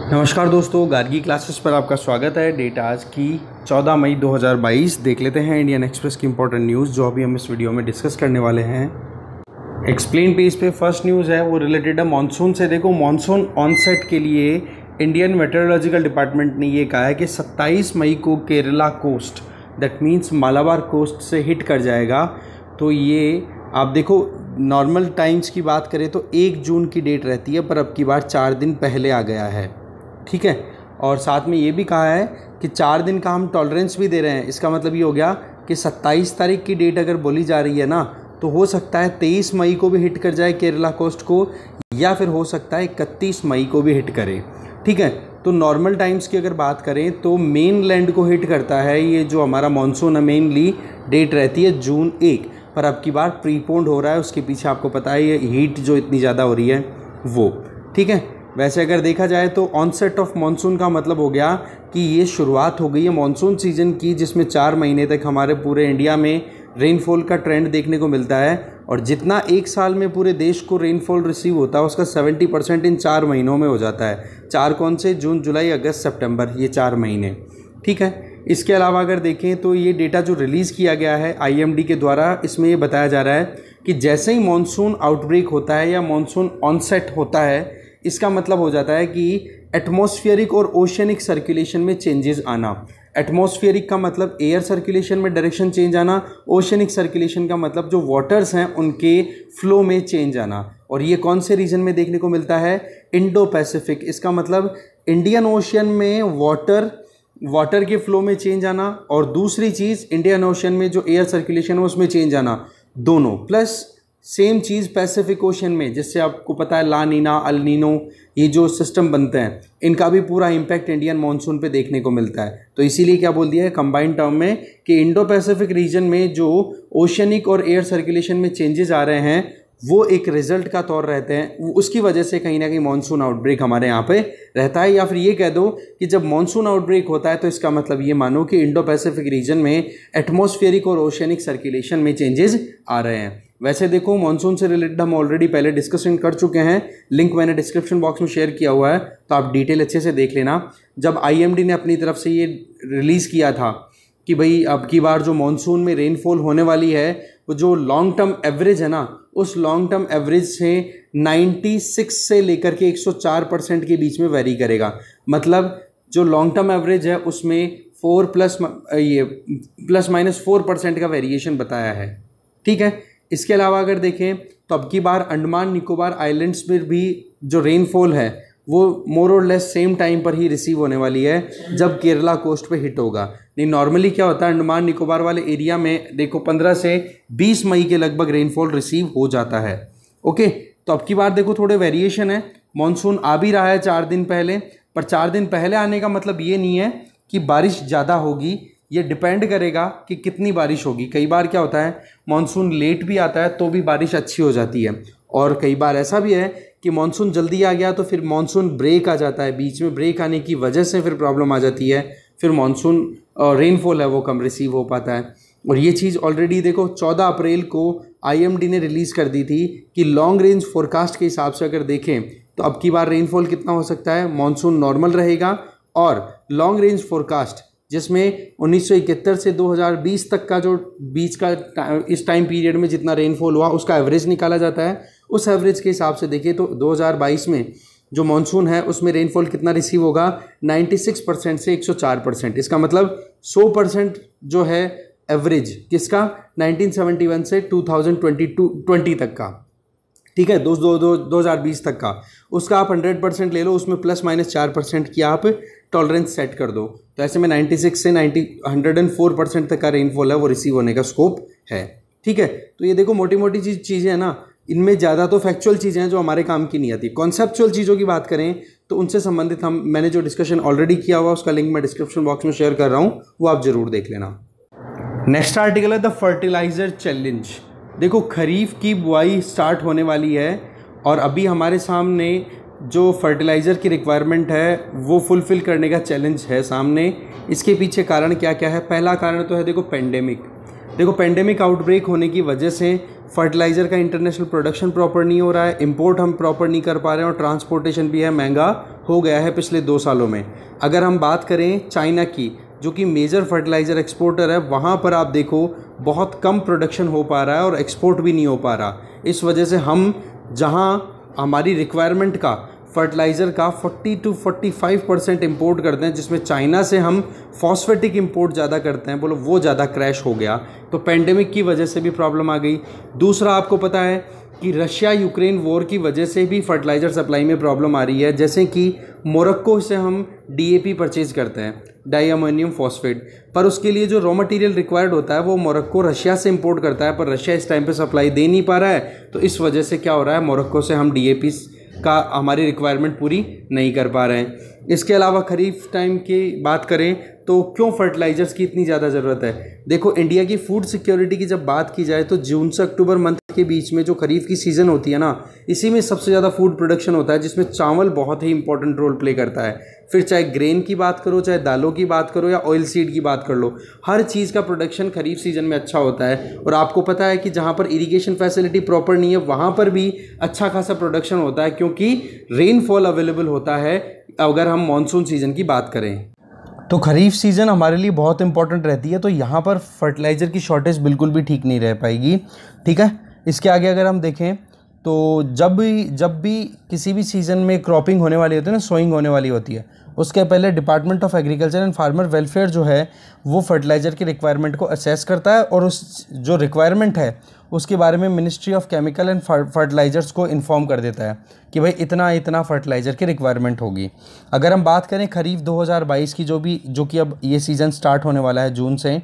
नमस्कार दोस्तों, गार्गी क्लासेस पर आपका स्वागत है। डेट आज की 14 मई 2022। देख लेते हैं इंडियन एक्सप्रेस की इंपॉर्टेंट न्यूज़ जो अभी हम इस वीडियो में डिस्कस करने वाले हैं। एक्सप्लेन पेज पे फर्स्ट न्यूज़ है वो रिलेटेड है मानसून से। देखो, मानसून ऑनसेट के लिए इंडियन मेट्रोलॉजिकल डिपार्टमेंट ने ये कहा है कि 27 मई को Kerala coast, that means Malabar coast से हिट कर जाएगा। तो ये आप देखो, नॉर्मल टाइम्स की बात करें तो 1 जून की डेट रहती है, पर अब की बार 4 दिन पहले आ गया है। ठीक है, और साथ में ये भी कहा है कि 4 दिन का हम टॉलरेंस भी दे रहे हैं। इसका मतलब ये हो गया कि 27 तारीख की डेट अगर बोली जा रही है ना, तो हो सकता है 23 मई को भी हिट कर जाए केरला कोस्ट को, या फिर हो सकता है 31 मई को भी हिट करे। ठीक है, तो नॉर्मल टाइम्स की अगर बात करें तो मेन लैंड को हिट करता है ये जो हमारा मानसून है। मेनली डेट रहती है जून 1, पर अब की बार प्रीपोन्ड हो रहा है। उसके पीछे आपको पता है ये हीट जो इतनी ज़्यादा हो रही है वो। ठीक है, वैसे अगर देखा जाए तो ऑनसेट ऑफ मानसून का मतलब हो गया कि ये शुरुआत हो गई है मानसून सीजन की, जिसमें 4 महीने तक हमारे पूरे इंडिया में रेनफॉल का ट्रेंड देखने को मिलता है। और जितना एक साल में पूरे देश को रेनफॉल रिसीव होता है उसका 70% इन 4 महीनों में हो जाता है। 4 कौन से? जून, जुलाई, अगस्त, सितंबर, ये 4 महीने। ठीक है, इसके अलावा अगर देखें तो ये डेटा जो रिलीज़ किया गया है IMD के द्वारा, इसमें ये बताया जा रहा है कि जैसे ही मानसून आउटब्रेक होता है या मानसून ऑनसेट होता है, इसका मतलब हो जाता है कि एटमॉस्फेरिक और ओशियनिक सर्कुलेशन में चेंजेस आना। एटमॉस्फेरिक का मतलब एयर सर्कुलेशन में डायरेक्शन चेंज आना, ओशियनिक सर्कुलेशन का मतलब जो वाटर्स हैं उनके फ्लो में चेंज आना। और ये कौन से रीजन में देखने को मिलता है? Indo Pacific. इसका मतलब इंडियन ओशियन में वाटर के फ्लो में चेंज आना, और दूसरी चीज़ इंडियन ओशन में जो एयर सर्कुलेशन है उसमें चेंज आना, दोनों। प्लस सेम चीज़ पैसिफिक ओशन में, जिससे आपको पता है ला नीना, अल नीनो, ये जो सिस्टम बनते हैं इनका भी पूरा इम्पैक्ट इंडियन मानसून पे देखने को मिलता है। तो इसीलिए क्या बोल दिया है कंबाइंड टर्म में कि इंडो पैसिफिक रीजन में जो ओशनिक और एयर सर्कुलेशन में चेंजेस आ रहे हैं वो एक रिजल्ट का तौर रहते हैं। उसकी वजह से कहीं ना कहीं मानसून आउटब्रेक हमारे यहाँ पे रहता है। या फिर ये कह दो कि जब मानसून आउटब्रेक होता है तो इसका मतलब ये मानो कि इंडो पैसिफिक रीजन में एटमॉस्फेरिक और ओशियनिक सर्कुलेशन में चेंजेस आ रहे हैं। वैसे देखो, मानसून से रिलेटेड हम ऑलरेडी पहले डिस्कशन कर चुके हैं, लिंक मैंने डिस्क्रिप्शन बॉक्स में शेयर किया हुआ है, तो आप डिटेल अच्छे से देख लेना। जब IMD ने अपनी तरफ से ये रिलीज़ किया था कि भाई अब की बार जो मानसून में रेनफॉल होने वाली है वो जो लॉन्ग टर्म एवरेज है ना, उस लॉन्ग टर्म एवरेज से 96 से लेकर के 104% के बीच में वेरी करेगा। मतलब जो लॉन्ग टर्म एवरेज है उसमें 4 प्लस माइनस 4% का वेरिएशन बताया है। ठीक है, इसके अलावा अगर देखें तो अब की बार अंडमान निकोबार आइलैंड्स में भी जो रेनफॉल है वो मोर और लेस सेम टाइम पर ही रिसीव होने वाली है जब केरला कोस्ट पे हिट होगा। नहीं, नॉर्मली क्या होता है अंडमान निकोबार वाले एरिया में देखो 15 से 20 मई के लगभग रेनफॉल रिसीव हो जाता है। ओके, तो अब की बार देखो थोड़े वेरिएशन है। मानसून आ भी रहा है 4 दिन पहले, पर 4 दिन पहले आने का मतलब ये नहीं है कि बारिश ज़्यादा होगी। ये डिपेंड करेगा कि कितनी बारिश होगी। कई बार क्या होता है मानसून लेट भी आता है तो भी बारिश अच्छी हो जाती है, और कई बार ऐसा भी है कि मानसून जल्दी आ गया तो फिर मानसून ब्रेक आ जाता है। बीच में ब्रेक आने की वजह से फिर प्रॉब्लम आ जाती है, फिर मानसून रेनफॉल है वो कम रिसीव हो पाता है। और ये चीज़ ऑलरेडी देखो 14 अप्रैल को IMD ने रिलीज़ कर दी थी कि लॉन्ग रेंज फोरकास्ट के हिसाब से अगर देखें तो अब की बार रेनफॉल कितना हो सकता है। मानसून नॉर्मल रहेगा, और लॉन्ग रेंज फोरकास्ट जिसमें 1971 से 2020 तक का जो बीच का इस टाइम पीरियड में जितना रेनफॉल हुआ उसका एवरेज निकाला जाता है। उस एवरेज के हिसाब से देखिए तो 2022 में जो मानसून है उसमें रेनफॉल कितना रिसीव होगा? 96% से 104%। इसका मतलब 100% जो है एवरेज किसका? 1971 से 2020 तक का। ठीक है, 2020 तक का, उसका आप 100% ले लो, उसमें प्लस माइनस 4% की आप टॉलरेंस सेट कर दो। तो ऐसे में 96 से 104% तक का रेनफॉल है वो रिसीव होने का स्कोप है। ठीक है, तो ये देखो मोटी मोटी चीज़ें हैं ना, इनमें ज़्यादा तो फैक्चुअल चीज़ें हैं जो हमारे काम की नहीं आती। कॉन्सेप्चुअल चीज़ों की बात करें तो उनसे संबंधित मैंने जो डिस्कशन ऑलरेडी किया हुआ उसका लिंक मैं डिस्क्रिप्शन बॉक्स में शेयर कर रहा हूँ, वो आप ज़रूर देख लेना। नेक्स्ट आर्टिकल है द फर्टिलाइज़र चैलेंज। देखो, खरीफ की बुआई स्टार्ट होने वाली है और अभी हमारे सामने जो फर्टिलाइज़र की रिक्वायरमेंट है वो फुलफ़िल करने का चैलेंज है सामने। इसके पीछे कारण क्या क्या है? पहला कारण तो है देखो पेंडेमिक। देखो पेंडेमिक आउटब्रेक होने की वजह से फर्टिलाइज़र का इंटरनेशनल प्रोडक्शन प्रॉपर नहीं हो रहा है, इंपोर्ट हम प्रॉपर नहीं कर पा रहे हैं और ट्रांसपोर्टेशन भी है महंगा हो गया है पिछले 2 सालों में। अगर हम बात करें चाइना की, जो कि मेजर फर्टिलाइज़र एक्सपोर्टर है, वहाँ पर आप देखो बहुत कम प्रोडक्शन हो पा रहा है और एक्सपोर्ट भी नहीं हो पा रहा। इस वजह से हम जहाँ हमारी रिक्वायरमेंट का फर्टिलाइज़र का 40 to 45% इम्पोर्ट करते हैं, जिसमें चाइना से हम फॉस्फेटिक इंपोर्ट ज़्यादा करते हैं, बोलो वो ज़्यादा क्रैश हो गया। तो पेंडेमिक की वजह से भी प्रॉब्लम आ गई। दूसरा आपको पता है कि रशिया यूक्रेन वॉर की वजह से भी फर्टिलाइज़र सप्लाई में प्रॉब्लम आ रही है। जैसे कि मोरक्को से हम डीएपी परचेज करते हैं, डाई अमोनियम फॉस्फेट, पर उसके लिए जो रॉ मटेरियल रिक्वायर्ड होता है वो मोरक्को रशिया से इंपोर्ट करता है, पर रशिया इस टाइम पे सप्लाई दे नहीं पा रहा है। तो इस वजह से क्या हो रहा है, मोरक्को से हम डीएपी का हमारी रिक्वायरमेंट पूरी नहीं कर पा रहे हैं। इसके अलावा खरीफ टाइम की बात करें तो क्यों फर्टिलाइज़र्स की इतनी ज़्यादा ज़रूरत है। देखो, इंडिया की फूड सिक्योरिटी की जब बात की जाए तो जून से अक्टूबर मंथ के बीच में जो खरीफ की सीज़न होती है ना, इसी में सबसे ज़्यादा फूड प्रोडक्शन होता है, जिसमें चावल बहुत ही इंपॉर्टेंट रोल प्ले करता है। फिर चाहे ग्रेन की बात करो, चाहे दालों की बात करो या ऑयल सीड की बात कर लो, हर चीज़ का प्रोडक्शन खरीफ सीजन में अच्छा होता है। और आपको पता है कि जहाँ पर इरिगेशन फैसिलिटी प्रॉपर नहीं है वहाँ पर भी अच्छा खासा प्रोडक्शन होता है, क्योंकि रेनफॉल अवेलेबल होता है अगर हम मानसून सीज़न की बात करें। तो खरीफ सीज़न हमारे लिए बहुत इंपॉर्टेंट रहती है, तो यहाँ पर फर्टिलाइज़र की शॉर्टेज बिल्कुल भी ठीक नहीं रह पाएगी। ठीक है, इसके आगे अगर हम देखें तो जब भी किसी भी सीज़न में क्रॉपिंग होने वाली होती है ना, सोइंग होने वाली होती है, उसके पहले department of agriculture and farmer welfare जो है वो फर्टिलाइज़र की रिक्वायरमेंट को असेस करता है और उस जो रिक्वायरमेंट है उसके बारे में ministry of chemical and fertilisers को इन्फॉर्म कर देता है कि भाई इतना इतना फर्टिलाइज़र की रिक्वायरमेंट होगी। अगर हम बात करें खरीफ 2022 की जो कि अब ये सीज़न स्टार्ट होने वाला है जून से,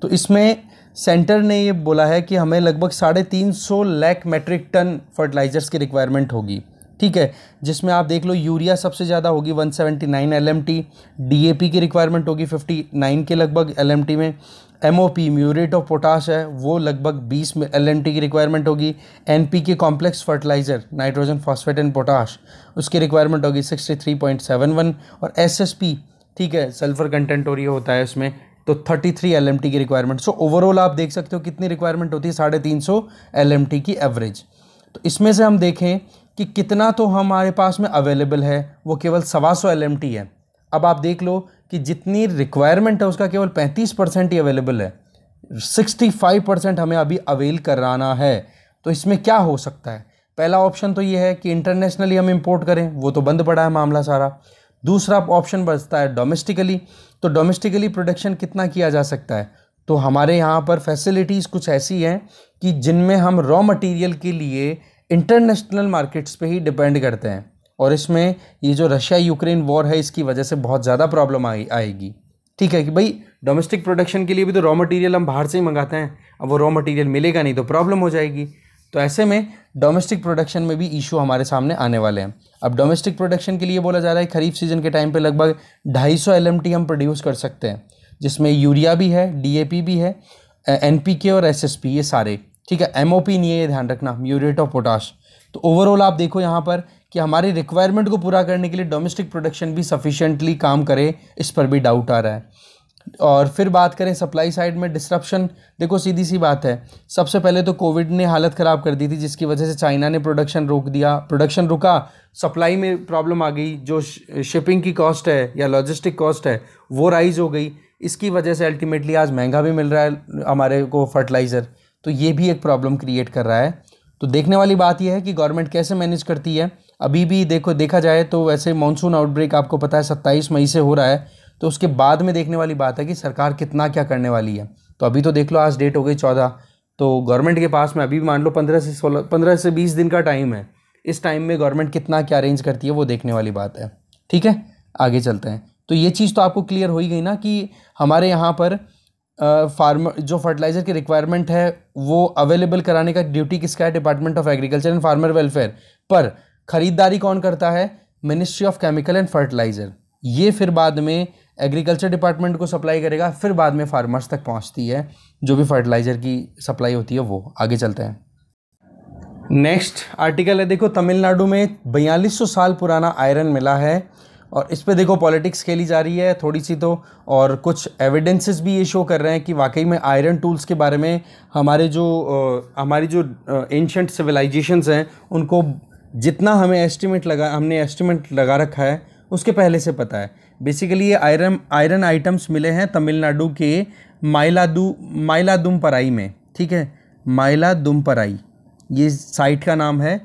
तो इसमें सेंटर ने ये बोला है कि हमें लगभग 350 लाख मेट्रिक टन फर्टिलाइज़र्स की रिक्वायरमेंट होगी। ठीक है, जिसमें आप देख लो यूरिया सबसे ज़्यादा होगी 179 LMT, डीएपी की रिक्वायरमेंट होगी 59 के लगभग LMT में, एमओपी म्यूरेट ऑफ पोटाश है वो लगभग 20 LMT की रिक्वायरमेंट होगी, NPK complex fertiliser nitrogen phosphate and potash उसकी रिक्वायरमेंट होगी 63.71, और एसएसपी, ठीक है, सल्फर कंटेंट और ये होता है इसमें, तो 33 LMT की रिक्वायरमेंट। सो ओवरऑल आप देख सकते हो कितनी रिक्वायरमेंट होती है, 350 LMT की एवरेज। तो इसमें से हम देखें कि कितना तो हमारे पास में अवेलेबल है, वो केवल 125 LMT है। अब आप देख लो कि जितनी रिक्वायरमेंट है उसका केवल 35% ही अवेलेबल है, 65% हमें अभी अवेल कराना है। तो इसमें क्या हो सकता है, पहला ऑप्शन तो ये है कि इंटरनेशनली हम इंपोर्ट करें, वो तो बंद पड़ा है मामला सारा। दूसरा ऑप्शन बचता है डोमेस्टिकली, तो डोमेस्टिकली प्रोडक्शन कितना किया जा सकता है, तो हमारे यहाँ पर फैसिलिटीज़ कुछ ऐसी हैं कि जिनमें हम रॉ मटेरियल के लिए इंटरनेशनल मार्केट्स पे ही डिपेंड करते हैं, और इसमें ये जो रशिया यूक्रेन वॉर है इसकी वजह से बहुत ज़्यादा प्रॉब्लम आएगी। ठीक है कि भाई डोमेस्टिक प्रोडक्शन के लिए भी तो रॉ मटेरियल हम बाहर से ही मंगाते हैं, अब वो रॉ मटेरियल मिलेगा नहीं तो प्रॉब्लम हो जाएगी। तो ऐसे में डोमेस्टिक प्रोडक्शन में भी इशू हमारे सामने आने वाले हैं। अब डोमेस्टिक प्रोडक्शन के लिए बोला जा रहा है खरीफ सीजन के टाइम पे लगभग 250 LMT हम प्रोड्यूस कर सकते हैं, जिसमें यूरिया भी है, डीएपी भी है, एनपीके और एसएसपी ये सारे। ठीक है, एमओपी नहीं है, ये ध्यान रखना, म्यूरेट ऑफ पोटाश। तो ओवरऑल आप देखो यहाँ पर कि हमारी रिक्वायरमेंट को पूरा करने के लिए डोमेस्टिक प्रोडक्शन भी सफिशिएंटली काम करे, इस पर भी डाउट आ रहा है। और फिर बात करें सप्लाई साइड में डिस्ट्रप्शन, देखो सीधी सी बात है, सबसे पहले तो कोविड ने हालत ख़राब कर दी थी, जिसकी वजह से चाइना ने प्रोडक्शन रोक दिया, प्रोडक्शन रुका, सप्लाई में प्रॉब्लम आ गई, जो शिपिंग की कॉस्ट है या लॉजिस्टिक कॉस्ट है वो राइज हो गई, इसकी वजह से अल्टीमेटली आज महंगा भी मिल रहा है हमारे को फर्टिलाइज़र, तो ये भी एक प्रॉब्लम क्रिएट कर रहा है। तो देखने वाली बात यह है कि गवर्नमेंट कैसे मैनेज करती है। अभी भी देखा जाए तो वैसे मानसून आउटब्रेक आपको पता है 27 मई से हो रहा है, तो उसके बाद में देखने वाली बात है कि सरकार कितना क्या करने वाली है। तो अभी तो देख लो आज डेट हो गई 14, तो गवर्नमेंट के पास में अभी भी मान लो 15 से 20 दिन का टाइम है। इस टाइम में गवर्नमेंट कितना क्या अरेंज करती है वो देखने वाली बात है। ठीक है, आगे चलते हैं। तो ये चीज़ तो आपको क्लियर हो ही गई ना कि हमारे यहाँ पर फार्मर जो फर्टिलाइज़र की रिक्वायरमेंट है वो अवेलेबल कराने का ड्यूटी किसका है, department of agriculture and farmer welfare, पर खरीदारी कौन करता है, ministry of chemical and fertiliser. ये फिर बाद में एग्रीकल्चर डिपार्टमेंट को सप्लाई करेगा, फिर बाद में फार्मर्स तक पहुंचती है जो भी फर्टिलाइज़र की सप्लाई होती है वो। आगे चलते हैं, नेक्स्ट आर्टिकल है, देखो तमिलनाडु में 4200 साल पुराना आयरन मिला है और इस पे देखो पॉलिटिक्स खेली जा रही है थोड़ी सी तो, और कुछ एविडेंसेस भी ये शो कर रहे हैं कि वाकई में आयरन टूल्स के बारे में हमारी जो एंशंट सिविलाइजेशंस हैं उनको जितना हमने एस्टिमेट लगा रखा है उसके पहले से पता है। बेसिकली ये आयरन आइटम्स मिले हैं तमिलनाडु के माइलादुमपराई में, ठीक है, माइलादुमपराई ये साइट का नाम है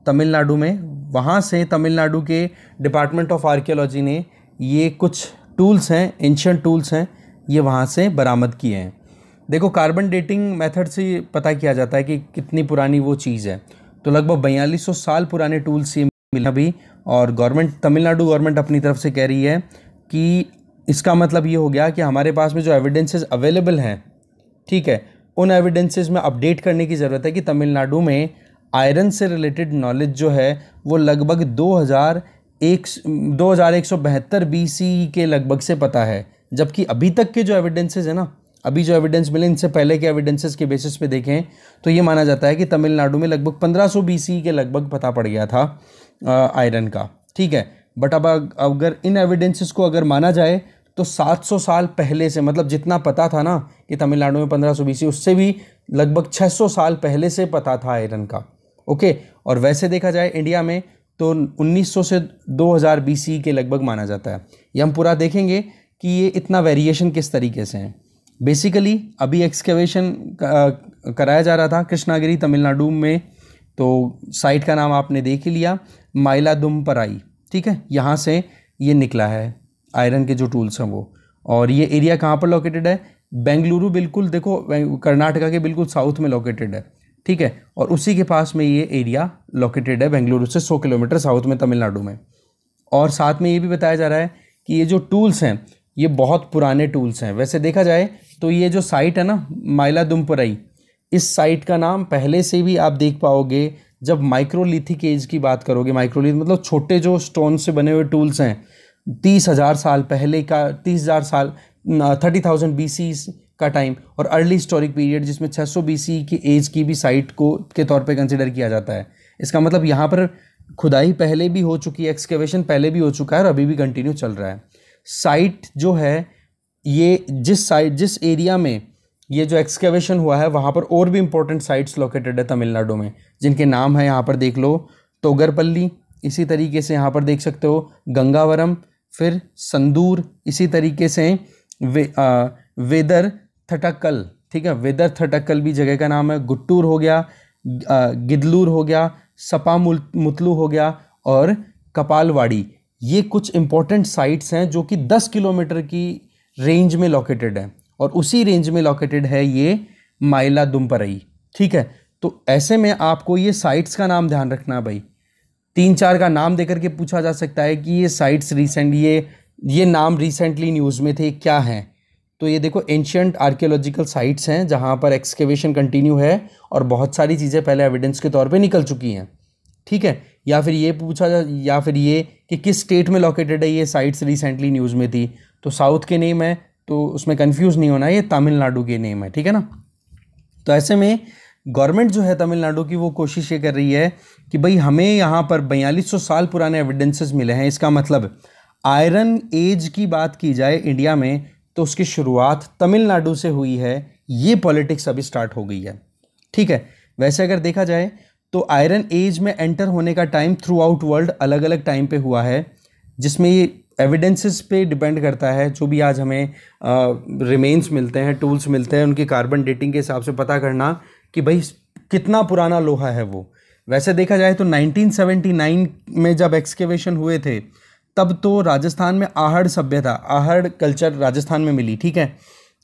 तमिलनाडु में। वहाँ से तमिलनाडु के डिपार्टमेंट ऑफ आर्कियोलॉजी ने ये कुछ टूल्स हैं, एंशिएंट टूल्स हैं, ये वहाँ से बरामद किए हैं। देखो कार्बन डेटिंग मेथड से पता किया जाता है कि कितनी पुरानी वो चीज़ है, तो लगभग 4200 साल पुराने टूल्स ये मिले अभी। और तमिलनाडु गवर्नमेंट अपनी तरफ से कह रही है कि इसका मतलब ये हो गया कि हमारे पास में जो एविडेंसेस अवेलेबल हैं, ठीक है, उन एविडेंसेस में अपडेट करने की ज़रूरत है कि तमिलनाडु में आयरन से रिलेटेड नॉलेज जो है वो लगभग 2172 BC के लगभग से पता है। जबकि अभी तक के जो एविडेंसेस है ना, अभी जो एविडेंस मिले इनसे पहले के एविडेंसेस के बेसिस पे देखें तो ये माना जाता है कि तमिलनाडु में लगभग 1500 BC के लगभग पता पड़ गया था आयरन का, ठीक है। बट अब अगर इन एविडेंसेस को अगर माना जाए तो 700 साल पहले से, मतलब जितना पता था ना कि तमिलनाडु में 1500 BC, उससे भी लगभग 600 साल पहले से पता था आयरन का, ओके। और वैसे देखा जाए इंडिया में तो 1900 से 2000 BC के लगभग माना जाता है। ये हम पूरा देखेंगे कि ये इतना वेरिएशन किस तरीके से है। बेसिकली अभी एक्सकेवेशन कराया जा रहा था कृष्णागिरी तमिलनाडु में, तो साइट का नाम आपने देख ही लिया, माइलादुमपराई, ठीक है। यहाँ से ये निकला है आयरन के जो टूल्स हैं वो। और ये एरिया कहाँ पर लोकेटेड है? बेंगलुरु, बिल्कुल देखो कर्नाटका के बिल्कुल साउथ में लोकेटेड है, ठीक है। और उसी के पास में ये एरिया लोकेटेड है, बेंगलुरु से 100 किलोमीटर साउथ में तमिलनाडु में। और साथ में ये भी बताया जा रहा है कि ये जो टूल्स हैं ये बहुत पुराने टूल्स हैं। वैसे देखा जाए तो ये जो साइट है ना माइलादुमपराई, इस साइट का नाम पहले से भी आप देख पाओगे जब माइक्रोलिथिक एज की बात करोगे। माइक्रोलिथ मतलब छोटे जो स्टोन से बने हुए टूल्स हैं, 30,000 साल पहले का, 30,000 साल 30,000 BC का टाइम, और अर्ली हिस्टोरिक पीरियड जिसमें 600 BC की एज की भी साइट को के तौर पे कंसिडर किया जाता है। इसका मतलब यहाँ पर खुदाई पहले भी हो चुकी है, एक्सकेवेशन पहले भी हो चुका है और अभी भी कंटिन्यू चल रहा है। साइट जो है ये जिस एरिया में ये जो एक्सकेवेशन हुआ है वहाँ पर और भी इंपॉर्टेंट साइट्स लोकेटेड है तमिलनाडु में, जिनके नाम है यहाँ पर देख लो, तोगरपल्ली, इसी तरीके से यहाँ पर देख सकते हो गंगावरम, फिर संदूर, इसी तरीके से वेदर थटक्कल, ठीक है, वेदर थटक्कल भी जगह का नाम है, गुट्टूर हो गया, गिदलूर हो गया, सपा मुतलू हो गया और कपालवाड़ी। ये कुछ इंपॉर्टेंट साइट्स हैं जो कि 10 किलोमीटर की रेंज में लोकेटेड है, और उसी रेंज में लोकेटेड है ये माइलादुमपराई, ठीक है। तो ऐसे में आपको ये साइट्स का नाम ध्यान रखना भाई, 3-4 का नाम देकर के पूछा जा सकता है कि ये साइट्स ये नाम रिसेंटली न्यूज़ में थे, क्या हैं? तो ये देखो एंशिएंट आर्कियोलॉजिकल साइट्स हैं जहाँ पर एक्सकेवेशन कंटिन्यू है और बहुत सारी चीज़ें पहले एविडेंस के तौर पे निकल चुकी हैं, ठीक है। या फिर ये कि किस स्टेट में लोकेटेड है ये साइट्स, रिसेंटली न्यूज़ में थी, तो साउथ के नेम है तो उसमें कंफ्यूज नहीं होना, ये तमिलनाडु के नेम है, ठीक है ना। तो ऐसे में गवर्नमेंट जो है तमिलनाडु की वो कोशिश ये कर रही है कि भाई हमें यहाँ पर 4200 साल पुराने एविडेंसेस मिले हैं। इसका मतलब आयरन एज की बात की जाए इंडिया में तो उसकी शुरुआत तमिलनाडु से हुई है। ये पॉलिटिक्स अभी स्टार्ट हो गई है, ठीक है। वैसे अगर देखा जाए तो आयरन एज में एंटर होने का टाइम थ्रू आउट वर्ल्ड अलग अलग टाइम पे हुआ है, जिसमें ये एविडेंसेस पे डिपेंड करता है। जो भी आज हमें रिमेन्स मिलते हैं, टूल्स मिलते हैं, उनकी कार्बन डेटिंग के हिसाब से पता करना कि भाई कितना पुराना लोहा है वो। वैसे देखा जाए तो 1979 में जब एक्सकेवेशन हुए थे तब तो राजस्थान में आहड़ सभ्यता, आहड़ कल्चर राजस्थान में मिली, ठीक है,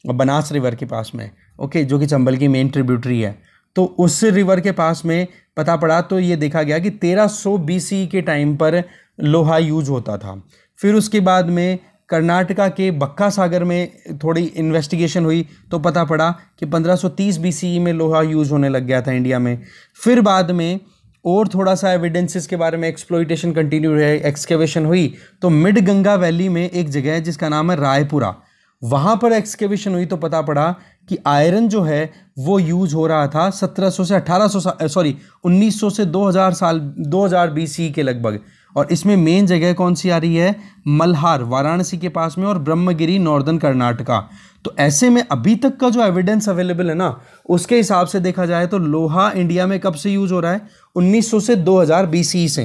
बनास रिवर के पास में, ओके, जो कि चंबल की मेन ट्रिब्यूटरी है। तो उस रिवर के पास में पता पड़ा तो ये देखा गया कि 1300 BC के टाइम पर लोहा यूज होता था। फिर उसके बाद में कर्नाटका के बक्का सागर में थोड़ी इन्वेस्टिगेशन हुई तो पता पड़ा कि 1530 BC में लोहा यूज होने लग गया था इंडिया में। फिर बाद में और थोड़ा सा एविडेंसेस के बारे में एक्सप्लोइटेशन कंटिन्यू रहे, एक्सकेवेशन हुई तो मिड गंगा वैली में एक जगह है जिसका नाम है रायपुरा, वहाँ पर एक्सकेवेशन हुई तो पता पड़ा कि आयरन जो है वो यूज हो रहा था 1700 से 1900 से 2000 BC के लगभग। और इसमें मेन जगह कौन सी आ रही है, मल्हार वाराणसी के पास में और ब्रह्मगिरी नॉर्दर्न कर्नाटका। तो ऐसे में अभी तक का जो एविडेंस अवेलेबल है ना, उसके हिसाब से देखा जाए तो लोहा इंडिया में कब से यूज हो रहा है, 1900 से 2000 BC से।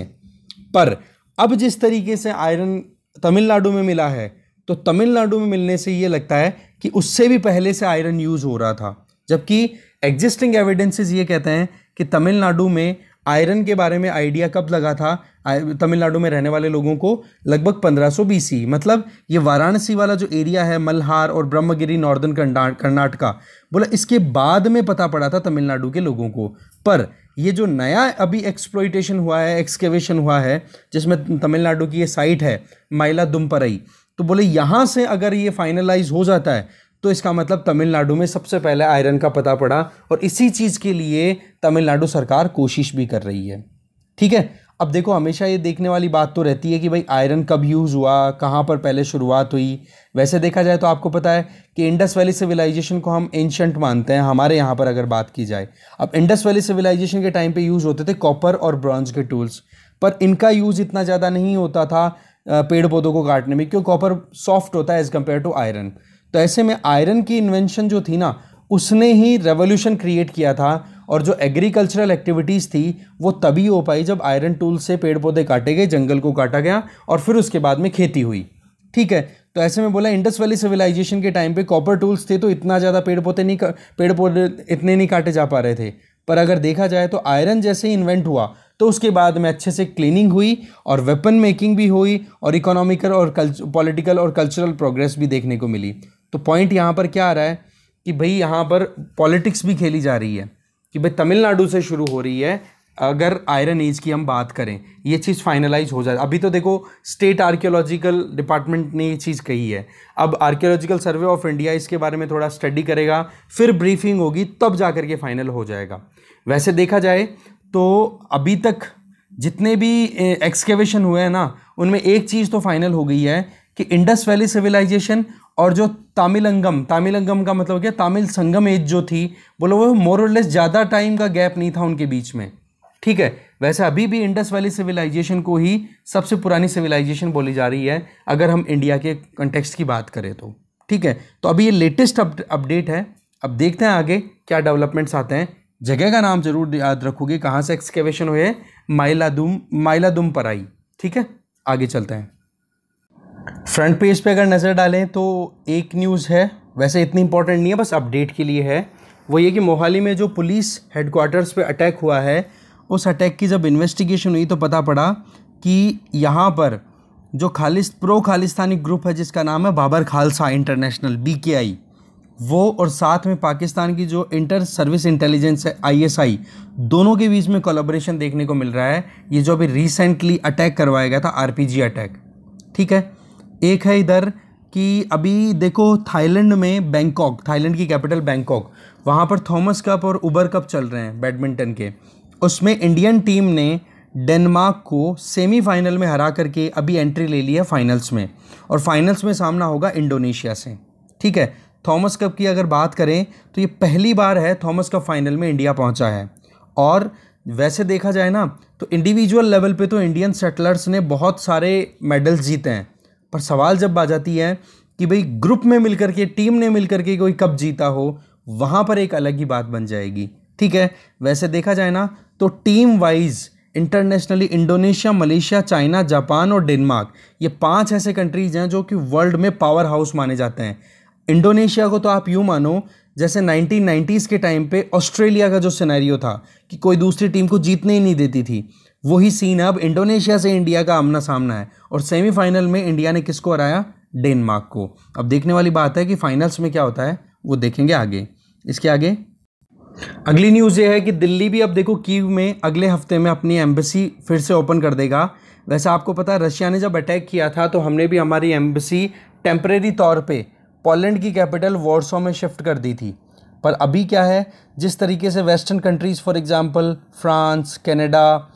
पर अब जिस तरीके से आयरन तमिलनाडु में मिला है, तो तमिलनाडु में मिलने से ये लगता है कि उससे भी पहले से आयरन यूज हो रहा था, जबकि एग्जिस्टिंग एविडेंसेस ये कहते हैं कि तमिलनाडु में आयरन के बारे में आइडिया कब लगा था तमिलनाडु में रहने वाले लोगों को, लगभग 1500 BC। मतलब ये वाराणसी वाला जो एरिया है, मल्हार और ब्रह्मगिरी नॉर्दर्न कर्नाटका, बोला इसके बाद में पता पड़ा था तमिलनाडु के लोगों को। पर ये जो नया अभी एक्सप्लॉइटेशन हुआ है, एक्सकेवेशन हुआ है, जिसमें तमिलनाडु की ये साइट है माइलादुम्परई, तो बोले यहाँ से अगर ये फाइनलाइज हो जाता है तो इसका मतलब तमिलनाडु में सबसे पहले आयरन का पता पड़ा, और इसी चीज़ के लिए तमिलनाडु सरकार कोशिश भी कर रही है। ठीक है, अब देखो हमेशा ये देखने वाली बात तो रहती है कि भाई आयरन कब यूज़ हुआ, कहाँ पर पहले शुरुआत हुई। वैसे देखा जाए तो आपको पता है कि इंडस वैली सिविलाइजेशन को हम एंशंट मानते हैं हमारे यहाँ पर अगर बात की जाए। अब इंडस वैली सिविलाइजेशन के टाइम पे यूज़ होते थे कॉपर और ब्रॉन्ज के टूल्स, पर इनका यूज़ इतना ज़्यादा नहीं होता था पेड़ पौधों को काटने में, क्योंकि कॉपर सॉफ्ट होता है एज़ कम्पेयर टू आयरन। तो ऐसे में आयरन की इन्वेंशन जो थी ना, उसने ही रेवोल्यूशन क्रिएट किया था, और जो एग्रीकल्चरल एक्टिविटीज़ थी वो तभी हो पाई जब आयरन टूल से पेड़ पौधे काटे गए, जंगल को काटा गया, और फिर उसके बाद में खेती हुई। ठीक है, तो ऐसे में बोला इंडस वैली सिविलाइजेशन के टाइम पे कॉपर टूल्स थे तो इतना ज़्यादा पेड़ पौधे इतने नहीं काटे जा पा रहे थे। पर अगर देखा जाए तो आयरन जैसे ही इन्वेंट हुआ तो उसके बाद में अच्छे से क्लीनिंग हुई और वेपन मेकिंग भी हुई, और इकोनॉमिकल और पॉलिटिकल और कल्चरल प्रोग्रेस भी देखने को मिली। तो पॉइंट यहाँ पर क्या आ रहा है कि भाई यहाँ पर पॉलिटिक्स भी खेली जा रही है कि भाई तमिलनाडु से शुरू हो रही है। अगर आयरन एज की हम बात करें, ये चीज़ फाइनलाइज हो जाए। अभी तो देखो स्टेट आर्कियोलॉजिकल डिपार्टमेंट ने ये चीज़ कही है, अब आर्कियोलॉजिकल सर्वे ऑफ इंडिया इसके बारे में थोड़ा स्टडी करेगा, फिर ब्रीफिंग होगी, तब जा करके फाइनल हो जाएगा। वैसे देखा जाए तो अभी तक जितने भी एक्सकेवेशन हुए हैं ना, उनमें एक चीज़ तो फाइनल हो गई है कि इंडस वैली सिविलाइजेशन और जो तामिलंगम का मतलब क्या, तामिल संगम एज जो थी, बोलो वो मोर और लेस ज़्यादा टाइम का गैप नहीं था उनके बीच में। ठीक है, वैसे अभी भी इंडस वैली सिविलाइजेशन को ही सबसे पुरानी सिविलाइजेशन बोली जा रही है अगर हम इंडिया के कंटेक्स्ट की बात करें तो। ठीक है, तो अभी ये लेटेस्ट अपडेट है। अब देखते हैं आगे क्या डेवलपमेंट्स आते हैं। जगह का नाम जरूर याद रखोगे, कहाँ से एक्सकेवेशन हुए, माइलादुम्परई। ठीक है, आगे चलते हैं। फ्रंट पेज पे अगर नज़र डालें तो एक न्यूज़ है, वैसे इतनी इंपॉर्टेंट नहीं है, बस अपडेट के लिए है। वो ये कि मोहाली में जो पुलिस हेडक्वार्टर्स पे अटैक हुआ है, उस अटैक की जब इन्वेस्टिगेशन हुई तो पता पड़ा कि यहाँ पर जो प्रो खालिस्तानी ग्रुप है जिसका नाम है बाबर खालसा इंटरनेशनल BKI, वो और साथ में पाकिस्तान की जो इंटर सर्विस इंटेलिजेंस है ISI, दोनों के बीच में कोलैबोरेशन देखने को मिल रहा है। ये जो अभी रिसेंटली अटैक करवाया गया था RPG अटैक। ठीक है, एक है इधर कि अभी देखो थाईलैंड में बैंकॉक, थाईलैंड की कैपिटल बैंकॉक, वहाँ पर थॉमस कप और उबर कप चल रहे हैं बैडमिंटन के। उसमें इंडियन टीम ने डेनमार्क को सेमीफाइनल में हरा करके अभी एंट्री ले ली है फाइनल्स में, और फाइनल्स में सामना होगा इंडोनेशिया से। ठीक है, थॉमस कप की अगर बात करें तो ये पहली बार है थॉमस कप फाइनल में इंडिया पहुंचा है। और वैसे देखा जाए ना तो इंडिविजुअल लेवल पे तो इंडियन सेटलर्स ने बहुत सारे मेडल्स जीते हैं, पर सवाल जब आ जाती है कि भाई ग्रुप में मिलकर के, टीम ने मिलकर के कोई कप जीता हो, वहाँ पर एक अलग ही बात बन जाएगी। ठीक है, वैसे देखा जाए ना तो team wise internationally Indonesia, Malaysia, China, Japan और डेनमार्क, ये 5 ऐसे कंट्रीज हैं जो कि वर्ल्ड में पावर हाउस माने जाते हैं। इंडोनेशिया को तो आप यूँ मानो जैसे 1990s के टाइम पे ऑस्ट्रेलिया का जो सिनेरियो था कि कोई दूसरी टीम को जीतने ही नहीं देती थी, वही सीन है अब इंडोनेशिया से इंडिया का आमना सामना है। और सेमीफाइनल में इंडिया ने किसको हराया, डेनमार्क को। अब देखने वाली बात है कि फाइनल्स में क्या होता है, वो देखेंगे आगे। इसके आगे अगली न्यूज़ ये है कि दिल्ली भी अब देखो कीव में अगले हफ्ते में अपनी एम्बेसी फिर से ओपन कर देगा। वैसे आपको पता है रशिया ने जब अटैक किया था तो हमने भी हमारी एम्बेसी टेम्परेरी तौर पे पोलैंड की कैपिटल वॉर्सो में शिफ्ट कर दी थी। पर अभी क्या है, जिस तरीके से western countries for example France, Canada,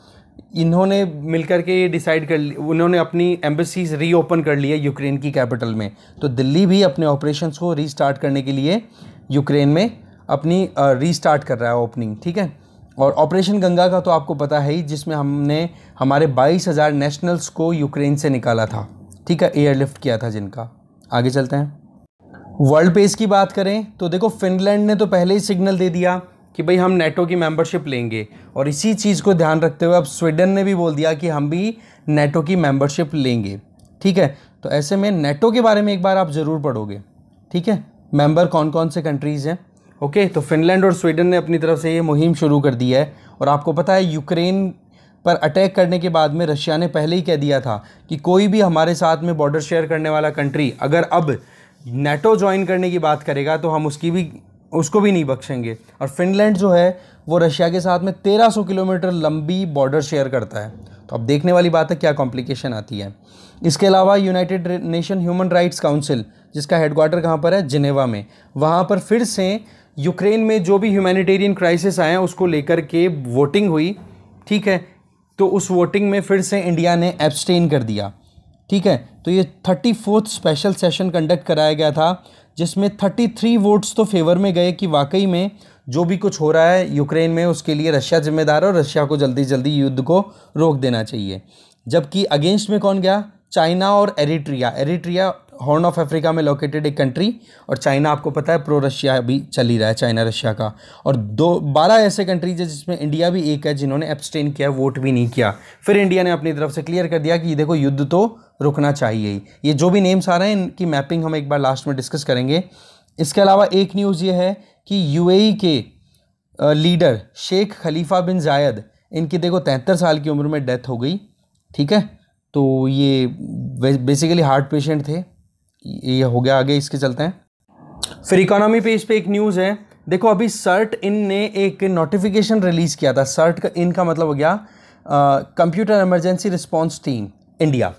इन्होंने मिलकर के ये डिसाइड कर ली, उन्होंने अपनी एम्बेसीज रीओपन कर ली है यूक्रेन की कैपिटल में। तो दिल्ली भी अपने ऑपरेशंस को रीस्टार्ट करने के लिए यूक्रेन में अपनी रीस्टार्ट कर रहा है ओपनिंग। ठीक है, और ऑपरेशन गंगा का तो आपको पता है ही, जिसमें हमने हमारे 22,000 नेशनल्स को यूक्रेन से निकाला था, ठीक है, एयरलिफ्ट किया था जिनका। आगे चलते हैं। वर्ल्ड पेस की बात करें तो देखो फिनलैंड ने तो पहले ही सिग्नल दे दिया कि भाई हम नेटो की मेंबरशिप लेंगे, और इसी चीज़ को ध्यान रखते हुए अब स्वीडन ने भी बोल दिया कि हम भी नेटो की मेंबरशिप लेंगे, ठीक है। तो ऐसे में नेटो के बारे में एक बार आप ज़रूर पढ़ोगे, ठीक है, मेंबर कौन कौन से कंट्रीज़ हैं। ओके, तो फिनलैंड और स्वीडन ने अपनी तरफ से ये मुहिम शुरू कर दी है। और आपको पता है यूक्रेन पर अटैक करने के बाद में रशिया ने पहले ही कह दिया था कि कोई भी हमारे साथ में बॉर्डर शेयर करने वाला कंट्री अगर अब नेटो ज्वाइन करने की बात करेगा तो हम उसको भी नहीं बख्शेंगे। और फिनलैंड जो है वो रशिया के साथ में 1300 किलोमीटर लंबी बॉर्डर शेयर करता है। तो अब देखने वाली बात है क्या कॉम्प्लिकेशन आती है। इसके अलावा United nation human rights council, जिसका हेडक्वार्टर कहाँ पर है, जिनेवा में, वहाँ पर फिर से यूक्रेन में जो भी ह्यूमैनिटेरियन क्राइसिस आए हैं उसको लेकर के वोटिंग हुई, ठीक है। तो उस वोटिंग में फिर से इंडिया ने एब्सटेन कर दिया, ठीक है। तो ये 34th स्पेशल सेशन कंडक्ट कराया गया था, जिसमें 33 वोट्स तो फेवर में गए कि वाकई में जो भी कुछ हो रहा है यूक्रेन में उसके लिए रशिया जिम्मेदार है और रशिया को जल्दी जल्दी युद्ध को रोक देना चाहिए। जबकि अगेंस्ट में कौन गया, चाइना और एरिट्रिया हॉर्न ऑफ अफ्रीका में लोकेटेड एक कंट्री, और चाइना आपको पता है प्रो रशिया भी चल ही रहा है, चाइना रशिया का। और 12 ऐसे कंट्रीज है जिसमें इंडिया भी एक है जिन्होंने एब्सटेन किया, वोट भी नहीं किया। फिर इंडिया ने अपनी तरफ से क्लियर कर दिया कि देखो युद्ध तो रुकना चाहिए ही। ये जो भी नेम्स आ रहे हैं इनकी मैपिंग हम एक बार लास्ट में डिस्कस करेंगे। इसके अलावा एक न्यूज़ ये है कि यूएई के लीडर शेख खलीफा बिन जायद, इनकी देखो 73 साल की उम्र में डेथ हो गई, ठीक है। तो ये बेसिकली हार्ट पेशेंट थे। ये हो गया, आगे इसके चलते हैं। फिर इकोनॉमी पेज पे एक न्यूज़ है, देखो अभी सर्ट इन ने एक नोटिफिकेशन रिलीज़ किया था। सर्ट का इन का मतलब हो गया computer emergency response team India.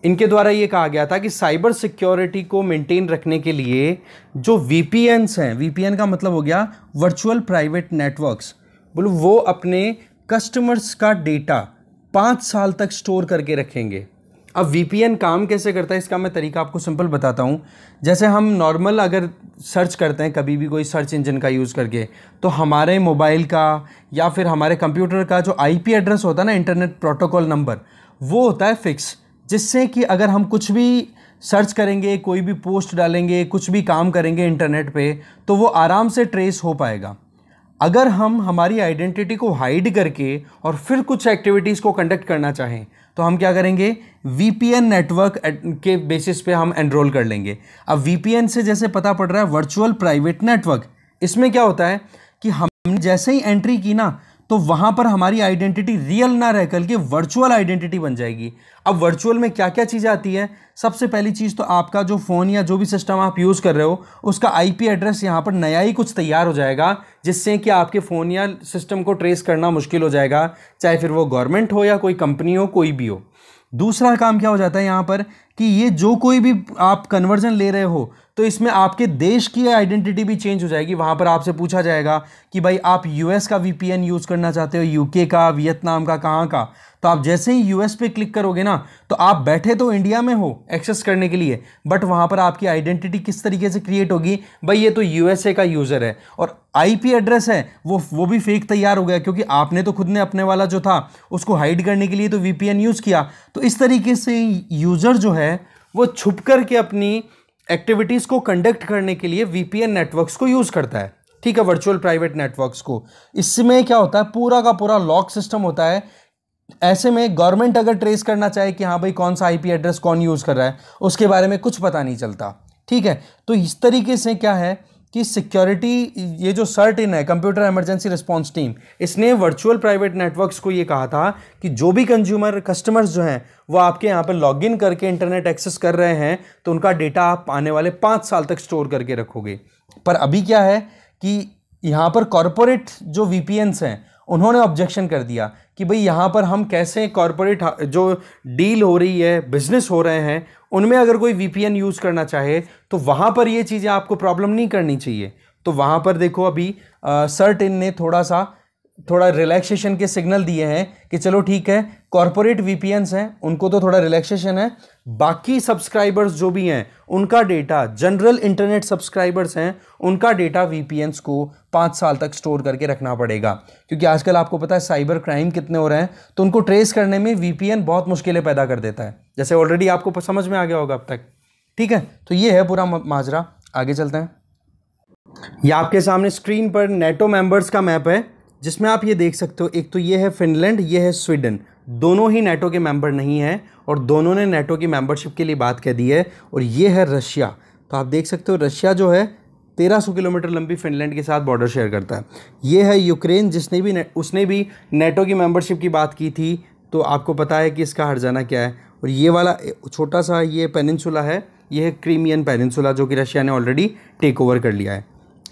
इनके द्वारा ये कहा गया था कि साइबर सिक्योरिटी को मेंटेन रखने के लिए जो वीपीएन्स हैं, वीपीएन का मतलब हो गया वर्चुअल प्राइवेट नेटवर्क्स, बोलो वो अपने कस्टमर्स का डेटा 5 साल तक स्टोर करके रखेंगे। अब वीपीएन काम कैसे करता है इसका मैं तरीका आपको सिंपल बताता हूँ। जैसे हम नॉर्मल अगर सर्च करते हैं कभी भी कोई सर्च इंजन का यूज़ करके, तो हमारे मोबाइल का या फिर हमारे कंप्यूटर का जो आईपी एड्रेस होता है ना, इंटरनेट प्रोटोकॉल नंबर, वो होता है फिक्स, जिससे कि अगर हम कुछ भी सर्च करेंगे, कोई भी पोस्ट डालेंगे, कुछ भी काम करेंगे इंटरनेट पे, तो वो आराम से ट्रेस हो पाएगा। अगर हम हमारी आइडेंटिटी को हाइड करके और फिर कुछ एक्टिविटीज़ को कंडक्ट करना चाहें तो हम क्या करेंगे, वीपीएन नेटवर्क के बेसिस पे हम एनरोल कर लेंगे। अब वीपीएन से जैसे पता पड़ रहा है वर्चुअल प्राइवेट नेटवर्क, इसमें क्या होता है कि हम जैसे ही एंट्री की ना तो वहाँ पर हमारी आइडेंटिटी रियल ना रह करके वर्चुअल आइडेंटिटी बन जाएगी। अब वर्चुअल में क्या क्या चीज़ें आती है, सबसे पहली चीज़ तो आपका जो फ़ोन या जो भी सिस्टम आप यूज़ कर रहे हो उसका आईपी एड्रेस यहाँ पर नया ही कुछ तैयार हो जाएगा, जिससे कि आपके फ़ोन या सिस्टम को ट्रेस करना मुश्किल हो जाएगा, चाहे फिर वो गवर्नमेंट हो या कोई कंपनी हो, कोई भी हो। दूसरा काम क्या हो जाता है यहाँ पर कि ये जो कोई भी आप कन्वर्जन ले रहे हो तो इसमें आपके देश की आइडेंटिटी भी चेंज हो जाएगी। वहाँ पर आपसे पूछा जाएगा कि भाई आप यूएस का वीपीएन यूज़ करना चाहते हो, यूके का, वियतनाम का, कहाँ का। तो आप जैसे ही यूएस पे क्लिक करोगे ना तो आप बैठे तो इंडिया में हो एक्सेस करने के लिए, बट वहाँ पर आपकी आइडेंटिटी किस तरीके से क्रिएट होगी, भाई ये तो यूएसए का यूज़र है और आईपी एड्रेस है वो भी फेक तैयार हो गया, क्योंकि आपने तो खुद ने अपने वाला जो था उसको हाइड करने के लिए तो वीपीएन यूज़ किया। तो इस तरीके से यूज़र जो है वो छुप कर के अपनी एक्टिविटीज़ को कंडक्ट करने के लिए वीपीएन नेटवर्क्स को यूज़ करता है, ठीक है, वर्चुअल प्राइवेट नेटवर्क्स को। इसमें क्या होता है, पूरा का पूरा लॉक सिस्टम होता है। ऐसे में गवर्नमेंट अगर ट्रेस करना चाहे कि हाँ भाई कौन सा आईपी एड्रेस कौन यूज़ कर रहा है, उसके बारे में कुछ पता नहीं चलता, ठीक है। तो इस तरीके से क्या है कि सिक्योरिटी, ये जो सर्ट इन है कंप्यूटर इमरजेंसी रिस्पांस टीम, इसने वर्चुअल प्राइवेट नेटवर्क्स को ये कहा था कि जो भी कस्टमर्स जो हैं वो आपके यहाँ पर लॉगिन करके इंटरनेट एक्सेस कर रहे हैं तो उनका डेटा आप आने वाले 5 साल तक स्टोर करके रखोगे। पर अभी क्या है कि यहाँ पर कॉरपोरेट जो वीपीएन्स हैं उन्होंने ऑब्जेक्शन कर दिया कि भाई यहाँ पर हम कैसे कॉरपोरेट जो डील हो रही है, बिजनेस हो रहे हैं, उनमें अगर कोई वीपीएन यूज़ करना चाहे तो वहाँ पर ये चीज़ें आपको प्रॉब्लम नहीं करनी चाहिए। तो वहाँ पर देखो अभी सर्ट इन ने थोड़ा सा थोड़ा रिलैक्सेशन के सिग्नल दिए हैं कि चलो ठीक है, कॉरपोरेट वीपीएन्स हैं उनको तो थोड़ा रिलैक्सेशन है, बाकी सब्सक्राइबर्स जो भी हैं उनका डेटा, जनरल इंटरनेट सब्सक्राइबर्स हैं उनका डेटा वीपीएन्स को 5 साल तक स्टोर करके रखना पड़ेगा। क्योंकि आजकल आपको पता है साइबर क्राइम कितने हो रहे हैं, तो उनको ट्रेस करने में वीपीएन बहुत मुश्किलें पैदा कर देता है, जैसे ऑलरेडी आपको समझ में आ गया होगा अब तक। ठीक है, तो ये है पूरा माजरा। आगे चलते हैं। ये आपके सामने स्क्रीन पर नेटो मेंबर्स का मैप है, जिसमें आप ये देख सकते हो, एक तो ये है फिनलैंड, ये है स्वीडन, दोनों ही नेटो के मेंबर नहीं हैं और दोनों ने नेटो की मेंबरशिप के लिए बात कह दी है। और ये है रशिया। तो आप देख सकते हो रशिया जो है 1300 किलोमीटर लंबी फिनलैंड के साथ बॉर्डर शेयर करता है। ये है यूक्रेन, उसने भी नेटो की मेंबरशिप की बात की थी, तो आपको पता है कि इसका हर्जाना क्या है। और ये वाला छोटा सा ये पेनिनसुला है, ये है क्रीमियन पेनिनसुला, जो कि रशिया ने ऑलरेडी टेक ओवर कर लिया है।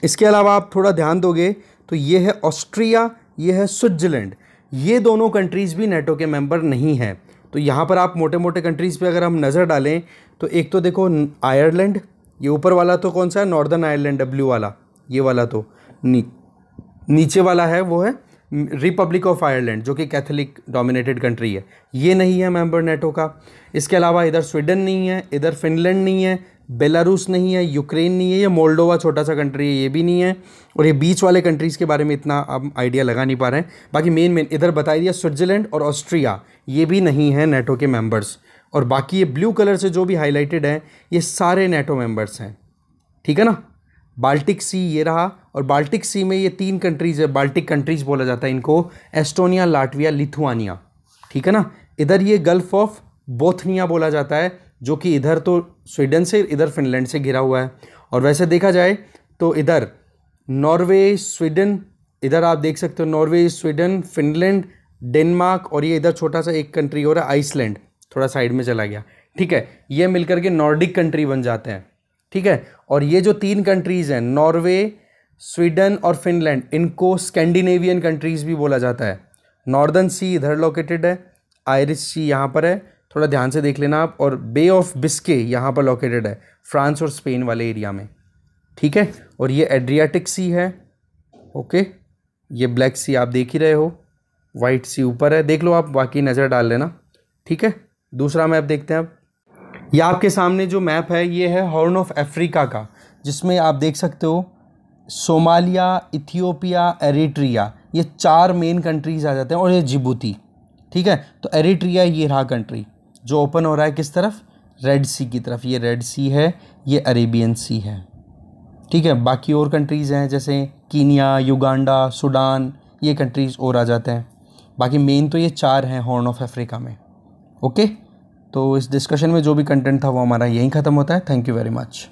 इसके अलावा आप थोड़ा ध्यान दोगे तो ये है ऑस्ट्रिया, ये है स्विट्ज़रलैंड, ये दोनों कंट्रीज़ भी नेटो के मेंबर नहीं हैं। तो यहाँ पर आप मोटे मोटे कंट्रीज़ पे अगर हम नज़र डालें तो एक तो देखो आयरलैंड, ये ऊपर वाला तो कौन सा है, नॉर्दर्न आयरलैंड डब्ल्यू वाला, ये वाला तो नीचे वाला है वो है रिपब्लिक ऑफ आयरलैंड, जो कि कैथोलिक डोमिनेटेड कंट्री है, ये नहीं है मेंबर नेटो का। इसके अलावा इधर स्वीडन नहीं है, इधर फिनलैंड नहीं है, बेलारूस नहीं है, यूक्रेन नहीं है, ये मोल्डोवा छोटा सा कंट्री है, ये भी नहीं है। और ये बीच वाले कंट्रीज़ के बारे में इतना आप आइडिया लगा नहीं पा रहे हैं। बाकी मेन इधर बता दिया, स्विट्ज़रलैंड और ऑस्ट्रिया ये भी नहीं है नेटो के मेंबर्स। और बाकी ये ब्लू कलर से जो भी हाईलाइटेड है ये सारे नेटो मेंबर्स हैं। ठीक है ना। बाल्टिक सी ये रहा, और बाल्टिक सी में ये 3 कंट्रीज़ है, बाल्टिक कंट्रीज़ बोला जाता है इनको, एस्टोनिया, लाटविया, लिथुआनिया। ठीक है ना। इधर ये गल्फ ऑफ बोथनिया बोला जाता है, जो कि इधर तो स्वीडन से, इधर फिनलैंड से घिरा हुआ है। और वैसे देखा जाए तो इधर नॉर्वे, स्वीडन, इधर आप देख सकते हो नॉर्वे, स्वीडन, फिनलैंड, डेनमार्क, और ये इधर छोटा सा एक कंट्री हो रहा है आइसलैंड, थोड़ा साइड में चला गया। ठीक है, ये मिलकर के नॉर्डिक कंट्री बन जाते हैं। ठीक है, और ये जो 3 कंट्रीज़ हैं, नॉर्वे, स्वीडन और फिनलैंड, इनको स्कैंडिनेवियन कंट्रीज़ भी बोला जाता है। नॉर्दर्न सी इधर लोकेटेड है, आयरिश सी यहाँ पर है, थोड़ा ध्यान से देख लेना आप, और बे ऑफ बिस्के यहाँ पर लोकेटेड है, फ्रांस और स्पेन वाले एरिया में। ठीक है, और ये एड्रियाटिक सी है। ओके, ये ब्लैक सी आप देख ही रहे हो, वाइट सी ऊपर है, देख लो आप, बाकी नज़र डाल लेना। ठीक है, दूसरा मैप देखते हैं अब। ये आपके सामने जो मैप है ये है हॉर्न ऑफ अफ्रीका का, जिसमें आप देख सकते हो सोमालिया, इथियोपिया, एरिट्रिया, ये 4 मेन कंट्रीज़ आ जाते हैं, और ये जिबूती। ठीक है, तो एरिट्रिया ये रहा कंट्री जो ओपन हो रहा है किस तरफ, रेड सी की तरफ, ये रेड सी है, ये अरेबियन सी है। ठीक है, बाकी और कंट्रीज़ हैं जैसे कीनिया, युगांडा, सूडान, ये कंट्रीज़ और आ जाते हैं। बाकी मेन तो ये 4 हैं हॉर्न ऑफ अफ्रीका में। ओके, तो इस डिस्कशन में जो भी कंटेंट था वो हमारा यहीं ख़त्म होता है। Thank you very much.